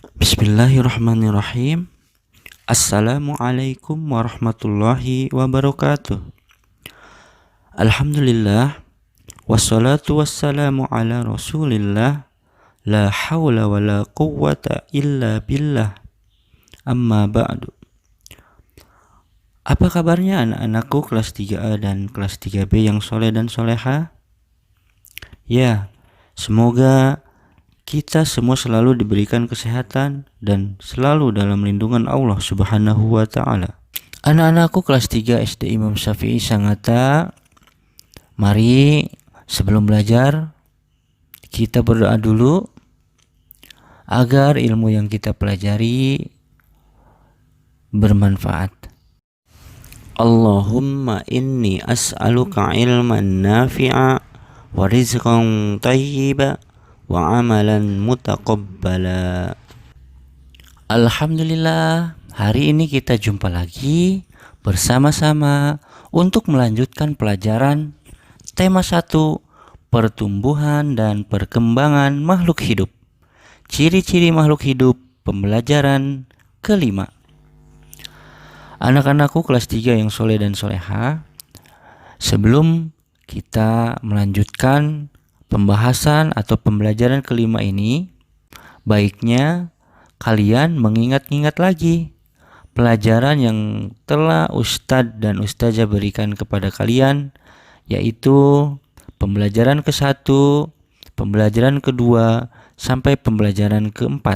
Bismillahirrahmanirrahim. Assalamualaikum warahmatullahi wabarakatuh. Alhamdulillah. Wassalatu wassalamu ala rasulillah. La hawla wa la quwwata illa billah. Amma ba'du. Apa kabarnya anak-anakku kelas 3A dan kelas 3B yang soleh dan soleha? Ya, semoga kita semua selalu diberikan kesehatan dan selalu dalam lindungan Allah Subhanahu wa Ta'ala. Anak-anakku kelas 3 SD Imam Syafi'i Sangatta, mari sebelum belajar kita berdoa dulu agar ilmu yang kita pelajari bermanfaat. Allahumma inni as'aluka ilman nafi'a wa rizqan tayyiba wa amalan mutaqabbala. Alhamdulillah, hari ini kita jumpa lagi bersama-sama untuk melanjutkan pelajaran tema 1, pertumbuhan dan perkembangan makhluk hidup. Ciri-ciri makhluk hidup, pembelajaran kelima. Anak-anakku kelas 3 yang soleh dan soleha, sebelum kita melanjutkan pembahasan atau pembelajaran kelima ini, baiknya kalian mengingat-ingat lagi pelajaran yang telah Ustadz dan Ustazah berikan kepada kalian, yaitu pembelajaran ke-1, pembelajaran ke-2, sampai pembelajaran ke-4.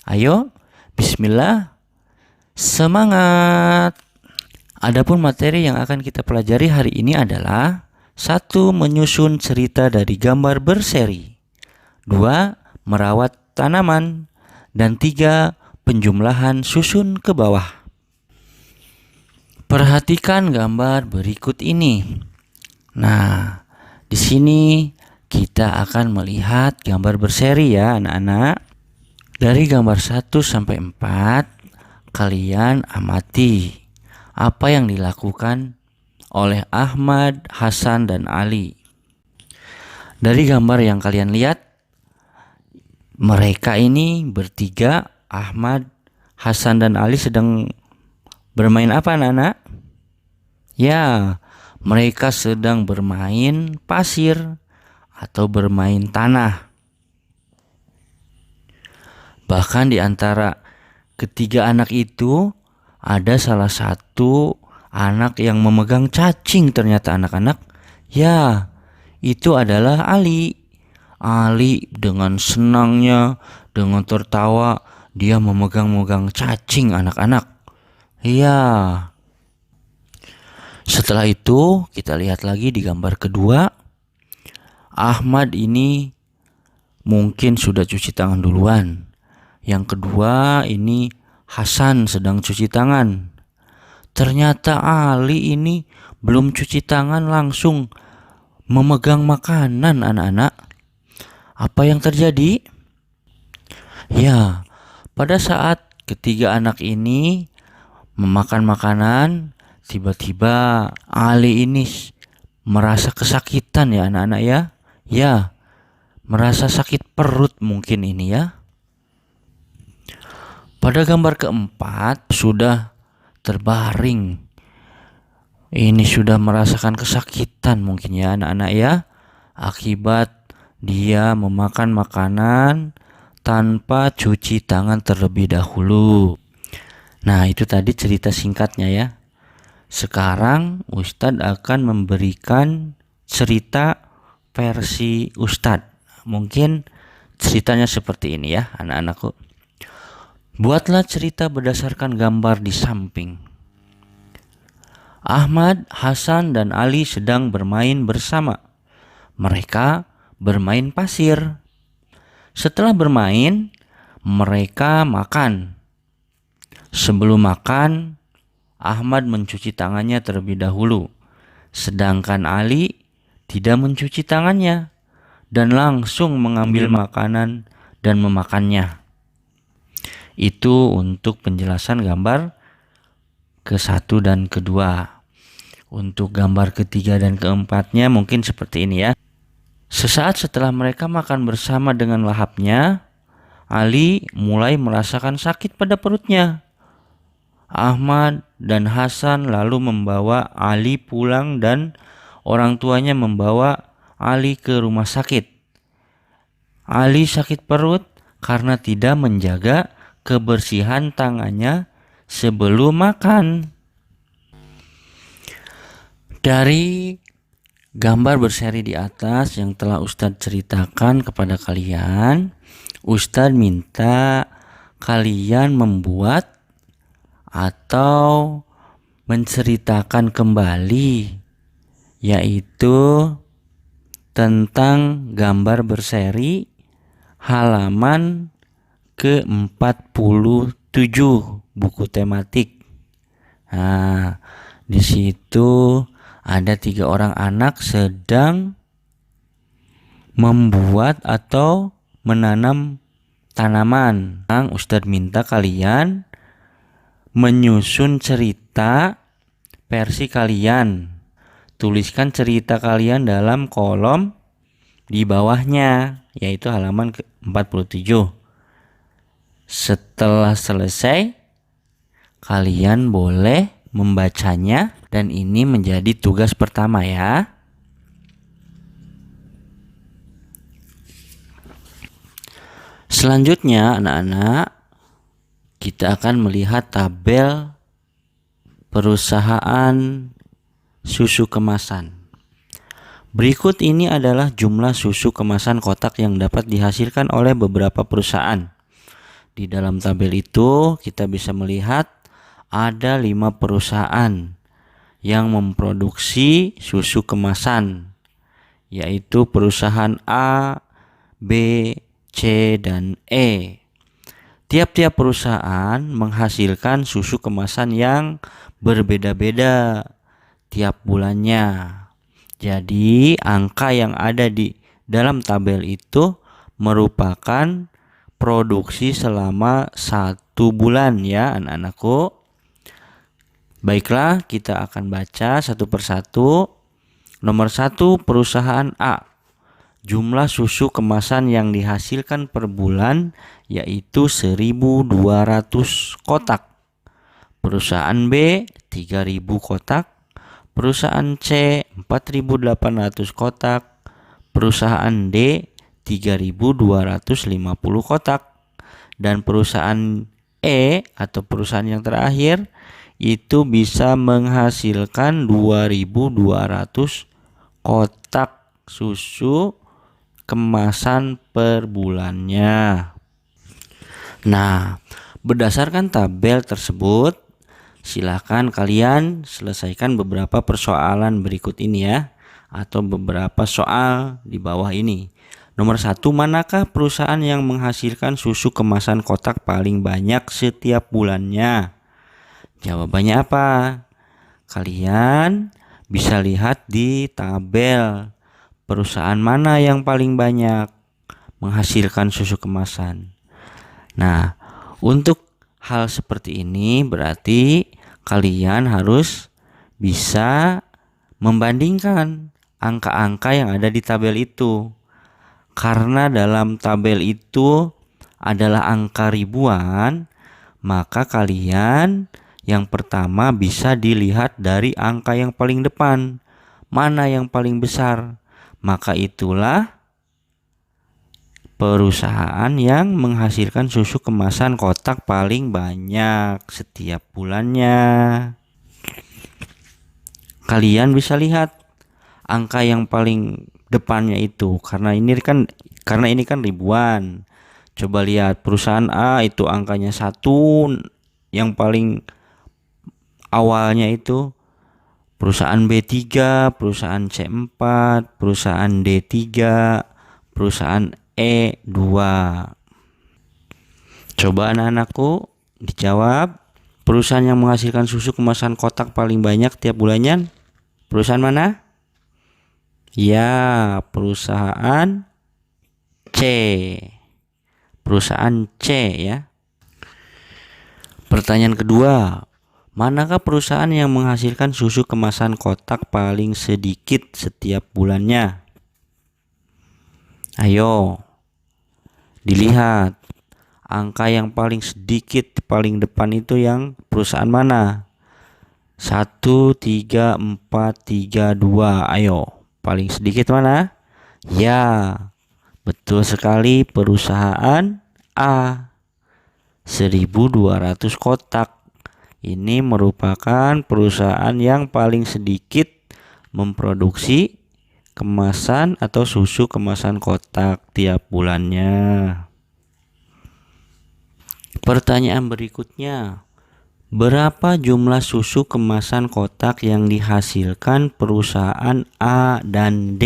Ayo, bismillah, semangat! Adapun materi yang akan kita pelajari hari ini adalah 1. Menyusun cerita dari gambar berseri. 2. Merawat tanaman. Dan 3. Penjumlahan susun ke bawah. Perhatikan gambar berikut ini. Nah, di sini kita akan melihat gambar berseri ya anak-anak. Dari gambar 1 sampai 4, kalian amati apa yang dilakukan oleh Ahmad, Hasan, dan Ali. Dari gambar yang kalian lihat, mereka ini bertiga, Ahmad, Hasan, dan Ali sedang bermain apa anak-anak? Ya, mereka sedang bermain pasir atau bermain tanah. Bahkan di antara ketiga anak itu ada salah satu anak yang memegang cacing ternyata anak-anak. Ya, itu adalah Ali. Ali dengan senangnya, dengan tertawa, dia memegang-megang cacing anak-anak. Ya. Setelah itu kita lihat lagi di gambar kedua. Ahmad ini mungkin sudah cuci tangan duluan. Yang kedua ini Hasan sedang cuci tangan. Ternyata Ali ini belum cuci tangan langsung memegang makanan anak-anak. Apa yang terjadi? Ya, pada saat ketiga anak ini memakan makanan, tiba-tiba Ali ini merasa kesakitan ya anak-anak ya. Ya, merasa sakit perut mungkin ini ya. Pada gambar keempat sudah terbaring. Ini sudah merasakan kesakitan mungkin ya anak-anak ya, akibat dia memakan makanan tanpa cuci tangan terlebih dahulu. Nah, itu tadi cerita singkatnya ya. Sekarang Ustadz akan memberikan cerita versi Ustadz. Mungkin ceritanya seperti ini ya anak-anakku. Buatlah cerita berdasarkan gambar di samping. Ahmad, Hasan, dan Ali sedang bermain bersama. Mereka bermain pasir. Setelah bermain, mereka makan. Sebelum makan, Ahmad mencuci tangannya terlebih dahulu. Sedangkan Ali tidak mencuci tangannya dan langsung mengambil makanan dan memakannya. Itu untuk penjelasan gambar ke-1 dan ke-2. Untuk gambar ke-3 dan ke-4-nya mungkin seperti ini ya. Sesaat setelah mereka makan bersama dengan lahapnya, Ali mulai merasakan sakit pada perutnya. Ahmad dan Hasan lalu membawa Ali pulang dan orang tuanya membawa Ali ke rumah sakit. Ali sakit perut karena tidak menjaga kebersihan tangannya sebelum makan. Dari gambar berseri di atas yang telah Ustadz ceritakan kepada kalian, Ustadz minta kalian membuat atau menceritakan kembali, yaitu tentang gambar berseri halaman ke-47 buku tematik. Nah, di situ ada 3 orang anak sedang membuat atau menanam tanaman. Ustadz minta kalian menyusun cerita versi kalian. Tuliskan cerita kalian dalam kolom di bawahnya, yaitu halaman ke-47. Setelah selesai, kalian boleh membacanya dan ini menjadi tugas pertama ya. Selanjutnya anak-anak, kita akan melihat tabel perusahaan susu kemasan. Berikut ini adalah jumlah susu kemasan kotak yang dapat dihasilkan oleh beberapa perusahaan. Di dalam tabel itu kita bisa melihat ada 5 perusahaan yang memproduksi susu kemasan, yaitu perusahaan A, B, C, dan E. Tiap-tiap perusahaan menghasilkan susu kemasan yang berbeda-beda tiap bulannya. Jadi angka yang ada di dalam tabel itu merupakan produksi selama 1 bulan ya anak-anakku. Baiklah, kita akan baca satu persatu. Nomor 1, perusahaan A. Jumlah susu kemasan yang dihasilkan per bulan yaitu 1.200 kotak. Perusahaan B 3.000 kotak. Perusahaan C 4.800 kotak. Perusahaan D 3.250 kotak. Dan perusahaan E atau perusahaan yang terakhir itu bisa menghasilkan 2.200 kotak susu kemasan per bulannya. Nah, berdasarkan tabel tersebut, silakan kalian selesaikan beberapa persoalan berikut ini ya, atau beberapa soal di bawah ini. Nomor 1, manakah perusahaan yang menghasilkan susu kemasan kotak paling banyak setiap bulannya? Jawabannya apa? Kalian bisa lihat di tabel. Perusahaan mana yang paling banyak menghasilkan susu kemasan? Nah, untuk hal seperti ini berarti kalian harus bisa membandingkan angka-angka yang ada di tabel itu. Karena dalam tabel itu adalah angka ribuan, maka kalian yang pertama bisa dilihat dari angka yang paling depan. Mana yang paling besar? Maka itulah perusahaan yang menghasilkan susu kemasan kotak paling banyak setiap bulannya. Kalian bisa lihat angka yang paling depannya itu karena ini kan ribuan. Coba lihat perusahaan A itu angkanya 1, yang paling awalnya itu perusahaan B3, perusahaan C4, perusahaan D3, perusahaan E2. Coba anak-anakku dijawab, perusahaan yang menghasilkan susu kemasan kotak paling banyak tiap bulannya, perusahaan mana? Ya, perusahaan C. Perusahaan C ya. Pertanyaan kedua, manakah perusahaan yang menghasilkan susu kemasan kotak paling sedikit setiap bulannya? Ayo, dilihat. angka yang paling sedikit paling depan itu yang perusahaan mana? 1, 3, 4, 3, 2. Ayo, paling sedikit mana? Ya, betul sekali, perusahaan A. 1.200 kotak. Ini merupakan perusahaan yang paling sedikit memproduksi kemasan atau susu kemasan kotak tiap bulannya. Pertanyaan berikutnya, berapa jumlah susu kemasan kotak yang dihasilkan perusahaan A dan D?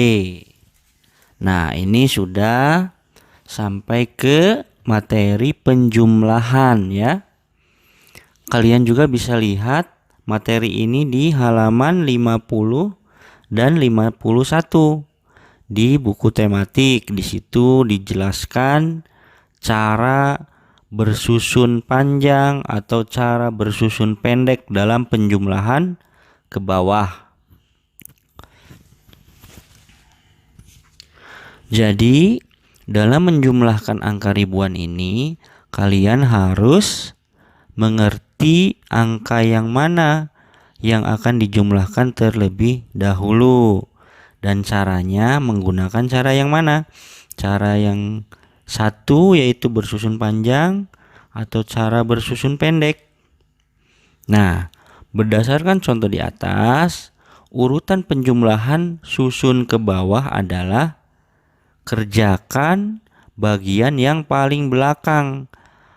Nah, ini sudah sampai ke materi penjumlahan ya. Kalian juga bisa lihat materi ini di halaman 50 dan 51 di buku tematik. Di situ dijelaskan cara bersusun panjang atau cara bersusun pendek dalam penjumlahan ke bawah. Jadi, dalam menjumlahkan angka ribuan ini, kalian harus mengerti angka yang mana yang akan dijumlahkan terlebih dahulu. Dan caranya menggunakan cara yang mana? Cara yang satu yaitu bersusun panjang atau cara bersusun pendek. Nah, berdasarkan contoh di atas, urutan penjumlahan susun ke bawah adalah kerjakan bagian yang paling belakang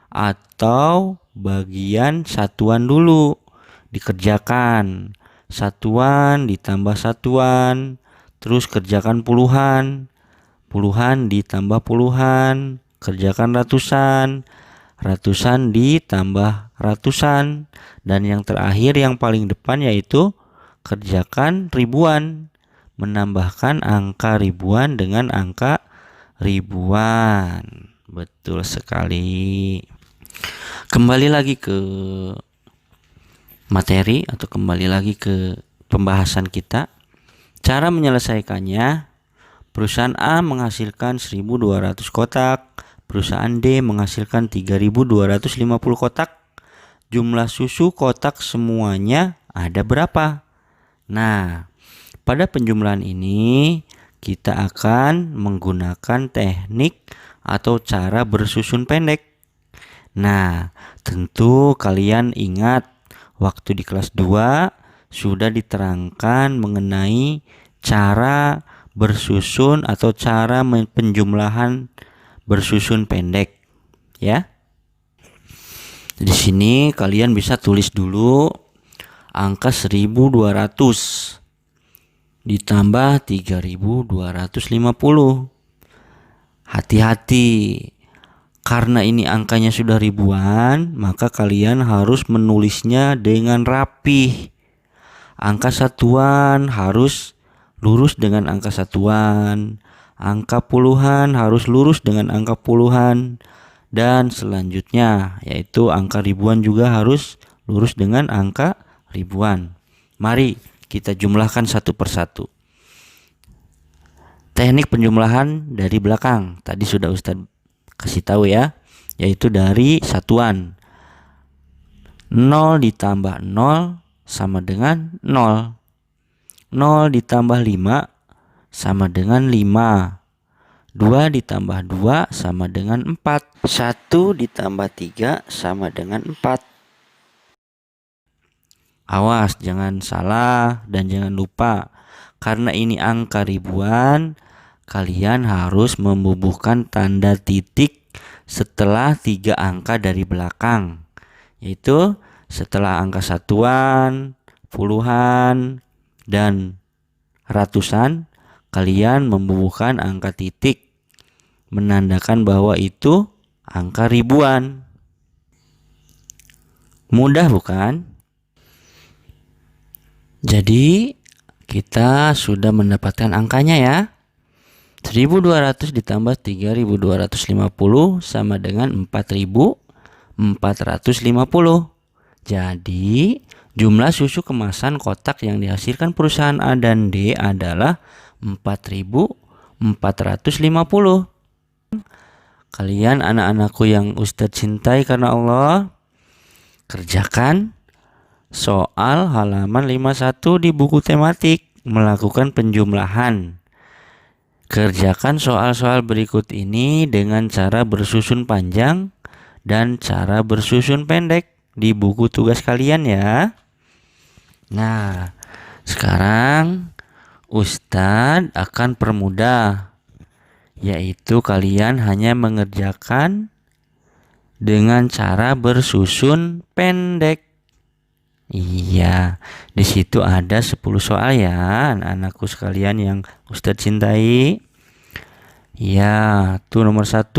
atau bagian satuan dulu. Dikerjakan satuan ditambah satuan, terus kerjakan puluhan, puluhan ditambah puluhan, kerjakan ratusan, ratusan ditambah ratusan, dan yang terakhir yang paling depan yaitu kerjakan ribuan, menambahkan angka ribuan dengan angka ribuan. Betul sekali. Kembali lagi ke materi atau kembali lagi ke pembahasan kita. Cara menyelesaikannya, perusahaan A menghasilkan 1.200 kotak, perusahaan D menghasilkan 3.250 kotak. Jumlah susu kotak semuanya ada berapa? Nah, pada penjumlahan ini kita akan menggunakan teknik atau cara bersusun pendek. Nah, tentu kalian ingat waktu di kelas 2 sudah diterangkan mengenai cara bersusun atau cara penjumlahan bersusun pendek ya. Di sini kalian bisa tulis dulu angka 1.200 ditambah 3.250. Hati-hati, karena ini angkanya sudah ribuan, maka kalian harus menulisnya dengan rapih. Angka satuan harus lurus dengan angka satuan, angka puluhan harus lurus dengan angka puluhan, dan selanjutnya yaitu angka ribuan juga harus lurus dengan angka ribuan. Mari kita jumlahkan satu persatu. Teknik penjumlahan dari belakang tadi sudah Ustadz kasih tahu ya, yaitu dari satuan. 0 ditambah 0 sama dengan 0. 0 ditambah 5 sama dengan 5. 2 ditambah 2 sama dengan 4. 1 ditambah 3 sama dengan 4. Awas jangan salah dan jangan lupa, karena ini angka ribuan, kalian harus membubuhkan tanda titik setelah 3 angka dari belakang, yaitu setelah angka satuan, puluhan, dan ratusan, kalian membubuhkan angka titik menandakan bahwa itu angka ribuan. Mudah bukan? Jadi kita sudah mendapatkan angkanya ya. 1.200 ditambah 3.250 sama dengan 4.450. Jadi jumlah susu kemasan kotak yang dihasilkan perusahaan A dan D adalah 4.450. kalian anak-anakku yang Ustadz cintai karena Allah, kerjakan soal halaman 51 di buku tematik, melakukan penjumlahan. Kerjakan soal-soal berikut ini dengan cara bersusun panjang dan cara bersusun pendek di buku tugas kalian ya. Nah, sekarang Ustadz akan permudah, yaitu kalian hanya mengerjakan dengan cara bersusun pendek. Iya, di situ ada 10 soal ya, anak-anakku sekalian yang Ustadz cintai. Ya, tuh nomor 1,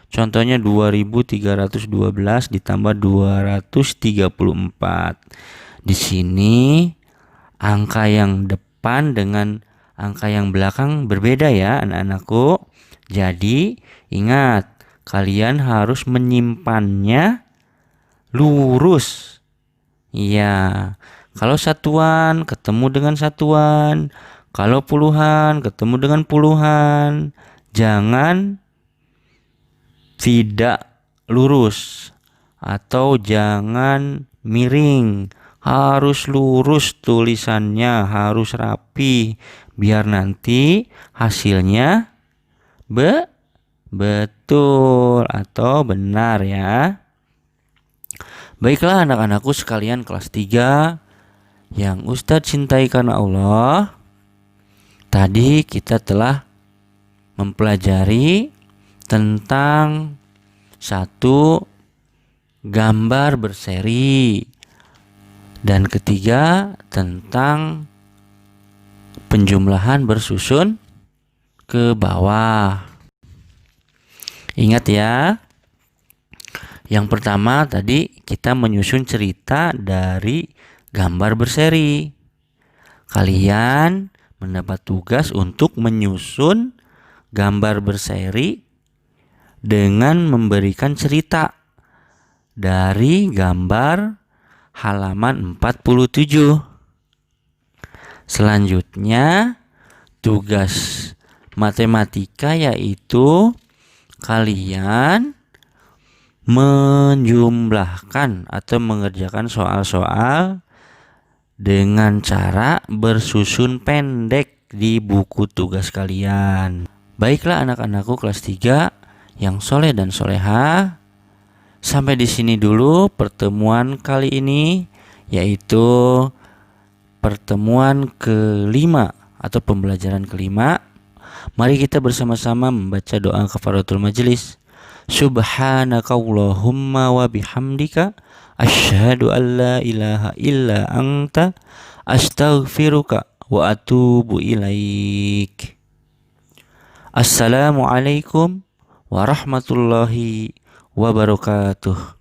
contohnya 2312 ditambah 234. Di sini angka yang depan dengan angka yang belakang berbeda ya, anak-anakku. Jadi, ingat, kalian harus menyimpannya lurus. Iya, kalau satuan ketemu dengan satuan, kalau puluhan ketemu dengan puluhan, jangan tidak lurus atau jangan miring, harus lurus tulisannya, harus rapi biar nanti hasilnya betul atau benar ya. Baiklah anak-anakku sekalian kelas 3 yang Ustadz cintai karena Allah. Tadi kita telah mempelajari tentang 1, gambar berseri, dan ketiga tentang penjumlahan bersusun ke bawah. Ingat ya. Yang pertama tadi kita menyusun cerita dari gambar berseri. Kalian mendapat tugas untuk menyusun gambar berseri dengan memberikan cerita dari gambar halaman 47. Selanjutnya tugas matematika yaitu kalian menjumlahkan atau mengerjakan soal-soal dengan cara bersusun pendek di buku tugas kalian. Baiklah anak-anakku kelas 3 yang soleh dan soleha, sampai di sini dulu pertemuan kali ini, yaitu pertemuan kelima atau pembelajaran kelima. Mari kita bersama-sama membaca doa kafaratul majelis. Subhanakallahumma wa bihamdika asyhadu an la ilaha illa anta astaghfiruka wa atubu ilaik. Assalamualaikum warahmatullahi wabarakatuh.